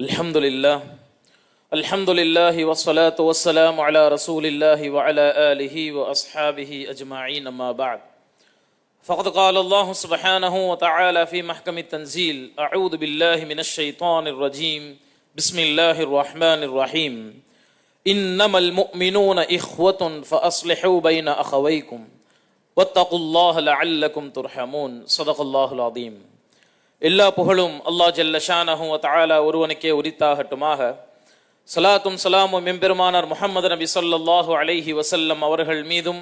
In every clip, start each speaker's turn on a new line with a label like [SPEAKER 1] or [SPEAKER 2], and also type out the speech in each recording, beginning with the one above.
[SPEAKER 1] Alhamdulillah wassalatu wassalamu ala rasulillahi wa ala alihi wa ashabihi ajma'in amma ba'd. Faqad qala Allah subhanahu wa ta'ala fi mahkami tanzil. A'udhu billahi minash shaitanir rajim. Bismillahir rahmanir rahim. Innamal mu'minuna ikhwatun fa aslihu bayna akhawaykum. Wattaqullaha la'allakum turhamun. Sadaqallahul azim. எல்லா புகழும் அல்லாஹ் ஜல்ல ஷானஹு வ தஆலா ஒருவனுக்கே உரித்தாகட்டுமாக. ஸலாத்தும் ஸலாமும் எம்பெருமானார் முஹம்மது நபி ஸல்லல்லாஹு அலைஹி வஸல்லம் அவர்கள் மீதும்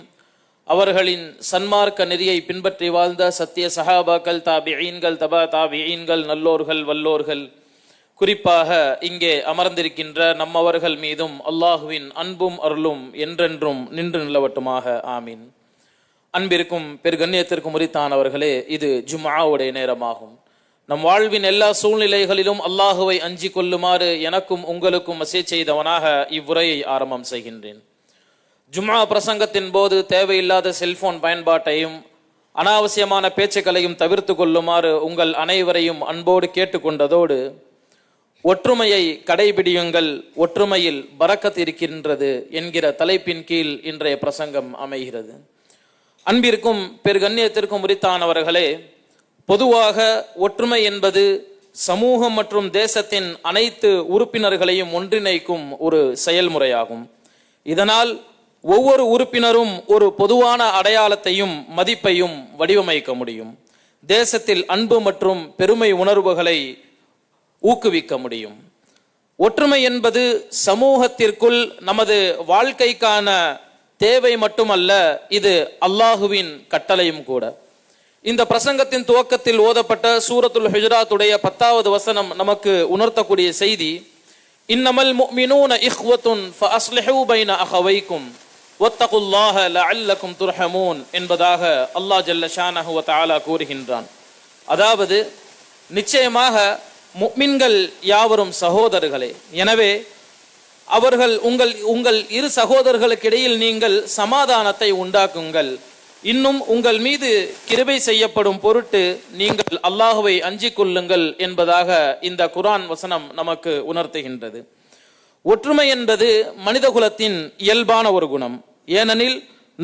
[SPEAKER 1] அவர்களின் சன்மார்க்க நெறியை பின்பற்றி வாழ்ந்த சத்திய சஹாபாக்கள், தாபிஈன்கள், தபா தாபிஈன்கள், நல்லோர்கள், வல்லோர்கள், குறிப்பாக இங்கே அமர்ந்திருக்கின்ற நம்மவர்கள் மீதும் அல்லாஹுவின் அன்பும் அருளும் என்றென்றும் நின்று நிலவட்டுமாக. ஆமீன். அன்பிற்கும் பெருகண்ணியத்திற்கும் உரித்தானவர்களே, இது ஜும்ஆவுடைய நேரமாகும். நம் வாழ்வின் எல்லா சூழ்நிலைகளிலும் அல்லாஹுவை அஞ்சி கொள்ளுமாறு எனக்கும் உங்களுக்கும் வசியத் செய்தவனாக இவ்வுரையை ஆரம்பம் செய்கின்றேன். ஜும்ஆ பிரசங்கத்தின் போது தேவையில்லாத செல்போன் பயன்பாட்டையும் அனாவசியமான பேச்சுக்களையும் தவிர்த்து கொள்ளுமாறு உங்கள் அனைவரையும் அன்போடு கேட்டுக்கொண்டதோடு, ஒற்றுமையை கடைபிடியுங்கள், ஒற்றுமையில் பரக்கத் இருக்கின்றது என்கிற தலைப்பின் கீழ் இன்றைய பிரசங்கம் அமைகிறது. அன்பிற்கும் பெருகண்ணியத்திற்கும் உரித்தானவர்களே, பொதுவாக ஒற்றுமை என்பது சமூகம் மற்றும் தேசத்தின் அனைத்து உறுப்பினர்களையும் ஒன்றிணைக்கும் ஒரு செயல்முறையாகும். இதனால் ஒவ்வொரு உறுப்பினரும் ஒரு பொதுவான அடையாளத்தையும் மதிப்பையும் வடிவமைக்க முடியும். தேசத்தில் அன்பு மற்றும் பெருமை உணர்வுகளை ஊக்குவிக்க முடியும். ஒற்றுமை என்பது சமூகத்திற்குள் நமது வாழ்க்கைக்கான தேவை மட்டுமல்ல, இது அல்லாஹுவின் கட்டளையும் கூட. இந்த பிரசங்கத்தின் துவக்கத்தில் ஓதப்பட்ட சூரத்துல் ஹுஜராத்துடைய 10வது வசனம் நமக்கு உணர்த்தக்கூடிய செய்தி, இன்னமல் முஃமினூன இஹ்வத்துன் ஃபஅஸ்லிஹூ பைன அஹவைக்கும் வத்தகுல்லாஹ லஅல்லகும் துர்ஹமூன் என்பதாக அல்லாஹ் ஜல்ல ஷானஹு வ தஆலா கூறுகின்றான். அதாவது, நிச்சயமாக முஃமின்கள் யாவரும் சகோதரர்களே, எனவே அவர்கள் உங்கள் இரு சகோதரர்களுக்கு இடையில் நீங்கள் சமாதானத்தை உண்டாக்குங்கள். இன்னும் உங்கள் மீது கிருபை செய்யப்படும் பொருட்டு நீங்கள் அல்லாஹுவை அஞ்சிக் கொள்ளுங்கள் என்பதாக இந்த குர்ஆன் வசனம் நமக்கு உணர்த்துகின்றது. ஒற்றுமை என்பது மனிதகுலத்தின் இயல்பான ஒரு குணம். ஏனெனில்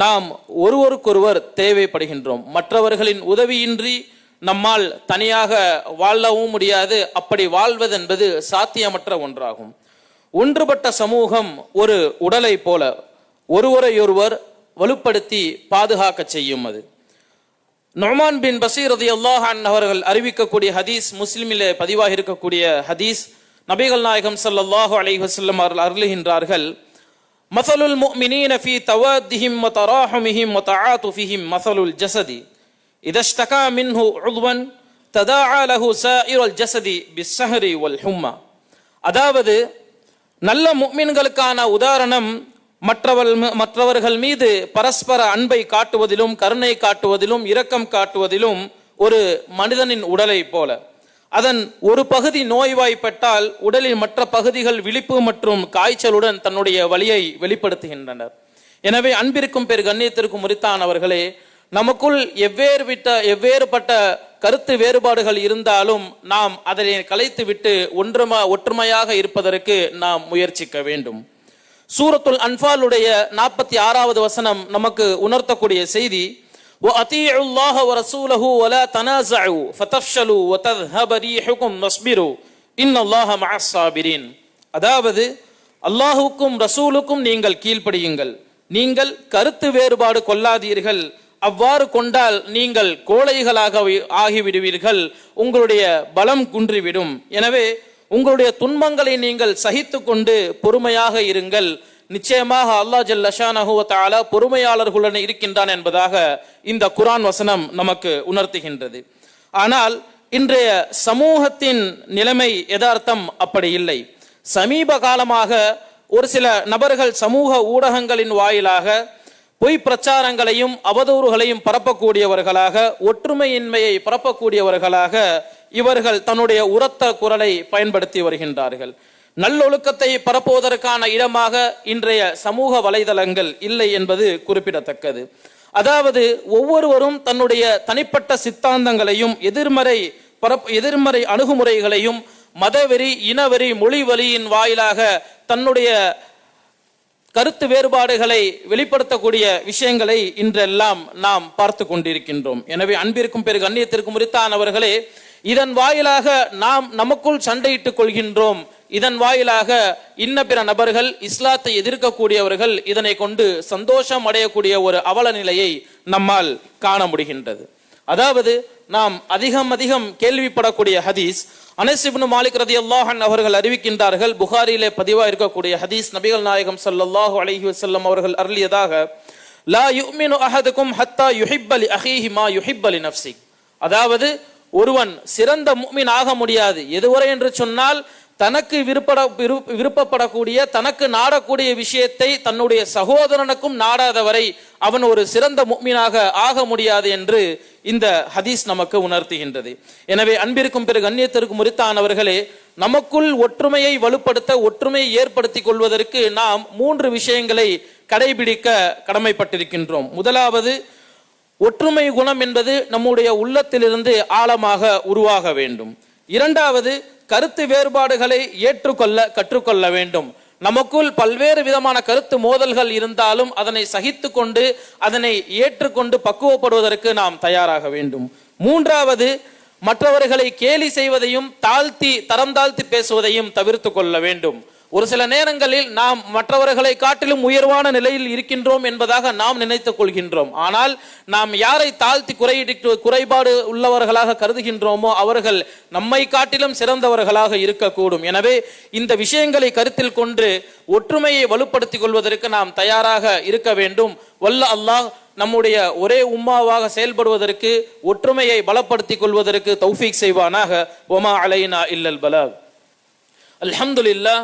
[SPEAKER 1] நாம் ஒருவருக்கொருவர் தேவைப்படுகின்றோம். மற்றவர்களின் உதவியின்றி நம்மால் தனியாக வாழவும் முடியாது. அப்படி வாழ்வதென்பது சாத்தியமற்ற ஒன்றாகும். ஒன்றுபட்ட சமூகம் ஒரு உடலை போல ஒருவரையொருவர் வலுப்படுத்தி பாதுகாக்க செய்யும். அது நுஅமான் பின் பஷீர் ரலியல்லாஹு அன்ஹு அவர்கள் அறிவிக்கக்கூடிய ஹதீஸ், முஸ்லிமிலே பதிவாக இருக்கக்கூடிய ஹதீஸ். நபிகள் நாயகம் ஸல்லல்லாஹு அலைஹி வஸல்லம் அவர்கள் அருளுகின்றார்கள், மஸலுல் முஃமினீன ஃபீ தவாத்திஹிம் வ தராஹுமிஹிம் வ தஆதுஃபிஹிம் மஸலுல் ஜஸதி இதா இஷ்தகா மின்ஹு உத்வன் ததாஆ லஹு சாயிருல் ஜஸதி பிஸ்ஸஹரி வல் ஹும்மா. அதாவது, நல்ல முஃமின்களுக்கான உதாரணம் மற்றவர்கள் மீது பரஸ்பர அன்பை காட்டுவதிலும் கருணை காட்டுவதிலும் இரக்கம் காட்டுவதிலும் ஒரு மனிதனின் உடலை போல. அதன் ஒரு பகுதி நோய்வாய்ப்பட்டால் உடலின் மற்ற பகுதிகள் விழிப்பு மற்றும் காய்ச்சலுடன் தன்னுடைய வலியை வெளிப்படுத்துகின்றனர். எனவே அன்பிற்கும் பெருகண்ணியத்திற்கும் உரித்தானவர்களே, நமக்குள் எவ்வேறுபட்ட கருத்து வேறுபாடுகள் இருந்தாலும் நாம் அதனை கலைத்து விட்டு ஒற்றுமையாக இருப்பதற்கு நாம் முயற்சிக்க வேண்டும். சூரத்துல் அன்ஃபாலுடைய 46வது வசனம் நமக்கு உணர்த்தக்கூடிய செய்தி, وَأَطِيعُوا اللَّهَ وَرَسُولَهُ وَلَا تَنَازَعُوا فَتَفْشَلُوا وَتَذْهَبَ رِيحُكُمْ وَاصْبِرُوا إِنَّ اللَّهَ مَعَ الصَّابِرِينَ. அதாவது, அல்லாஹுக்கும் ரசூலுக்கும் நீங்கள் கீழ்ப்படியுங்கள், நீங்கள் கருத்து வேறுபாடு கொள்ளாதீர்கள். அவ்வாறு கொண்டால் நீங்கள் கோழைகளாக ஆகிவிடுவீர்கள், உங்களுடைய பலம் குன்றிவிடும். எனவே உங்களுடைய துன்பங்களை நீங்கள் சகித்து கொண்டு பொறுமையாக இருங்கள். நிச்சயமாக அல்லாஹ் ஜல்ல ஷானஹு வ தஆலா பொறுமையாளர்களுடன் இருக்கின்றான் என்பதாக இந்த குர்ஆன் வசனம் நமக்கு உணர்த்துகின்றது. ஆனால் இன்றைய சமூகத்தின் நிலைமை யதார்த்தம் அப்படி இல்லை. சமீப காலமாக ஒரு சில நபர்கள் சமூக ஊடகங்களின் வாயிலாக பொய் பிரச்சாரங்களையும் அவதூறுகளையும் பரப்பக்கூடியவர்களாக, ஒற்றுமையின்மையை பரப்பக்கூடியவர்களாக இவர்கள் தன்னுடைய உரத்த குரலை பயன்படுத்தி வருகின்றார்கள். நல்லொழுக்கத்தை பரப்புவதற்கான இடமாக இன்றைய சமூக வலைதளங்கள் இல்லை என்பது குறிப்பிடத்தக்கது. அதாவது, ஒவ்வொருவரும் தன்னுடைய தனிப்பட்ட சித்தாந்தங்களையும் எதிர்மறை அணுகுமுறைகளையும் மதவெறி, இனவெறி, மொழிவெறியின் வாயிலாக தன்னுடைய கருத்து வேறுபாடுகளை வெளிப்படுத்தக்கூடிய விஷயங்களை இன்றெல்லாம் நாம் பார்த்து கொண்டிருக்கின்றோம். எனவே அன்பிற்கும் பெரு கண்ணியத்திற்கும் உரித்தானவர்களே, இதன் வாயிலாக நாம் நமக்குள் சண்டையிட்டுக் கொள்கின்றோம். இதன் வாயிலாக இன்ன பிற நபர்கள், இஸ்லாத்தை எதிர்க்கக்கூடியவர்கள் இதனை கொண்டு சந்தோஷம் அடையக்கூடிய ஒரு அவல நிலையை நம்மால் காண முடிகின்றது. அதாவது நாம் அதிகம் கேள்விப்படக்கூடிய ஹதீஸ், அனஸ் இப்னு மாலிக் ரலியல்லாஹு அன்ஹு அவர்கள் அறிவிக்கின்றார்கள், புகாரியிலே பதிவா இருக்கக்கூடிய ஹதீஸ், நபிகள் நாயகம் ஸல்லல்லாஹு அலைஹி வஸல்லம் அவர்கள் அருளியதாக, லா யுமினு அஹதுக்கும் ஹத்தா யுஹிப்ப லி அஹீஹி மா யுஹிப்ப லி நஃப்ஸி. அதாவது ஒருவன் சிறந்த முஃமின் ஆக முடியாது எதுவரை என்று சொன்னால், தனக்கு விருப்பப்படக்கூடிய, தனக்கு நாடக்கூடிய விஷயத்தை தன்னுடைய சகோதரனுக்கும் நாடாதவரை அவன் ஒரு சிறந்த முஃமினாக ஆக முடியாது என்று இந்த ஹதீஸ் நமக்கு உணர்த்துகின்றது. எனவே அன்பிற்கும் பிற கண்ணியத்திற்கும் உரித்தானவர்களே, நமக்குள் ஒற்றுமையை வலுப்படுத்த, ஒற்றுமையை ஏற்படுத்திக் கொள்வதற்கு நாம் 3 விஷயங்களை கடைபிடிக்க கடமைப்பட்டிருக்கின்றோம். முதலாவது, ஒற்றுமை குணம் என்பது நம்முடைய உள்ளத்திலிருந்து ஆழமாக உருவாக வேண்டும். இரண்டாவது, கருத்து வேறுபாடுகளை ஏற்றுக்கொள்ள கற்றுக்கொள்ள வேண்டும். நமக்குள் பல்வேறு விதமான கருத்து மோதல்கள் இருந்தாலும் அதனை சகித்து கொண்டு, அதனை ஏற்றுக்கொண்டு பக்குவப்படுவதற்கு நாம் தயாராக வேண்டும். மூன்றாவது, மற்றவர்களை கேலி செய்வதையும் தரம் தாழ்த்தி பேசுவதையும் தவிர்த்து கொள்ள வேண்டும். ஒரு சில நேரங்களில் நாம் மற்றவர்களை காட்டிலும் உயர்வான நிலையில் இருக்கின்றோம் என்பதாக நாம் நினைத்துக் கொள்கின்றோம். ஆனால் நாம் யாரை தாழ்த்தி குறைபாடு உள்ளவர்களாக கருதுகின்றோமோ அவர்கள் நம்மை காட்டிலும் சிறந்தவர்களாக இருக்கக்கூடும். எனவே இந்த விஷயங்களை கருத்தில் கொண்டு ஒற்றுமையை வலுப்படுத்திக் கொள்வதற்கு நாம் தயாராக இருக்க வேண்டும். வல்ல அல்லாஹ் நம்முடைய ஒரே உம்மாவாக செயல்படுவதற்கு, ஒற்றுமையை பலப்படுத்திக் கொள்வதற்கு தௌஃபீக் செய்வானாக. வமா அலைனா இல்லல் பலாக். அல்ஹம்துலில்லாஹ்.